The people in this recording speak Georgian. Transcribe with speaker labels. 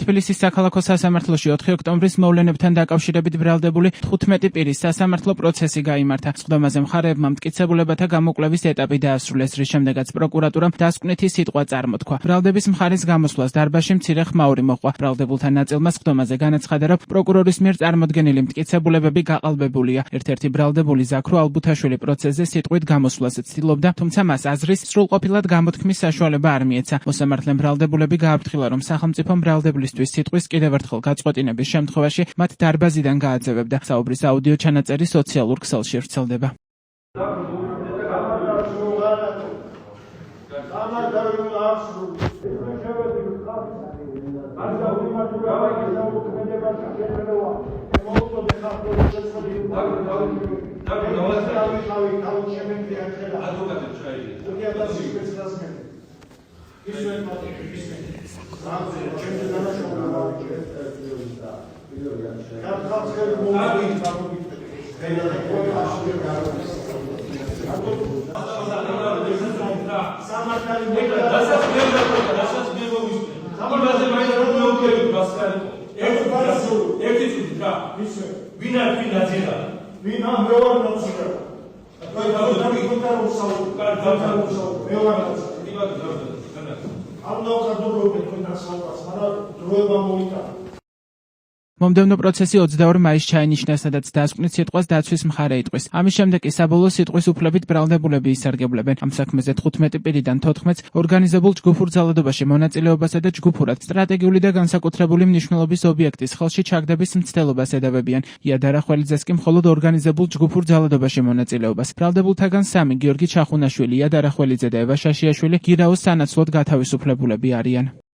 Speaker 1: თბილისის საქალაქო სასამართლოში 4 ოქტომბრის მოვლენებთან დაკავშირებით ბრალდებული 15 პირის სასამართლო პროცესი გაიმართა. სხდომაზე მხარეებმა მტკიცებულებათა გამოკვლევის ეტაპი დაასრულეს, რის შემდეგაც პროკურატურამ დასკვნითი სიტყვა წარმოთქვა. ბრალდების მხარის გამოსვლას დარბაზში მცირე ხმაური მოჰყვა. ბრალდებულთა ნაწილმა სხდომაზე განაცხადა, რომ პროკურორის მიერ წარმოდგენილი მტკიცებულებები გაყალბებულია. ერთ-ერთი ბრალდებული ზაქრო ალბუთაშვილი პროცესზე სიტყვით გამოსვლას ცდილობდა, თუმცა მას აზრის სრულყოფილად გამოთქმის საშუალება არ მიეცა. მოსამართლემ ბრალდებულები გააფრთხილა, რომ სახელმწიფომ ბრალდებლისთვის სიტყვის კიდევ ერთხელ გაწყვეტინების შემთხვევაში მათ დარბაზიდან გააძევებდა. საუბრის აუდიო ჩანაწერი სოციალურ ქსელში ვრცელდება. მომდევნო პროცესი 22 მაისს ჩაინიშნა, სადაც დასკვნით სიტყვას დაცვის მხარე იტყვის. ამის შემდეგ კი საბოლოო სიტყვის უფლებით ბრალდებულები ისარგებლებენ. ამ საქმეზე 15 პირიდან 14-ს ორგანიზებულ ჯგუფურ ძალადობაში მონაწილეობასა და ჯგუფურად სტრატეგიული და განსაკუთრებული მნიშვნელობის ობიექტის ხელში ჩაგდების მცდელობას ედავებიან. ია დარახველიძეს კი მხოლოდ ორგანიზებულ ჯგუფურ ძალადობაში მონაწილეობას. ბრალდებულთაგან 3 გიორგი ჩახუნაშვილი, ია დარახველიძე და ევა შაშიაშვილი გირაოს სანაცვლოდ გათავისუფლებულები არიან.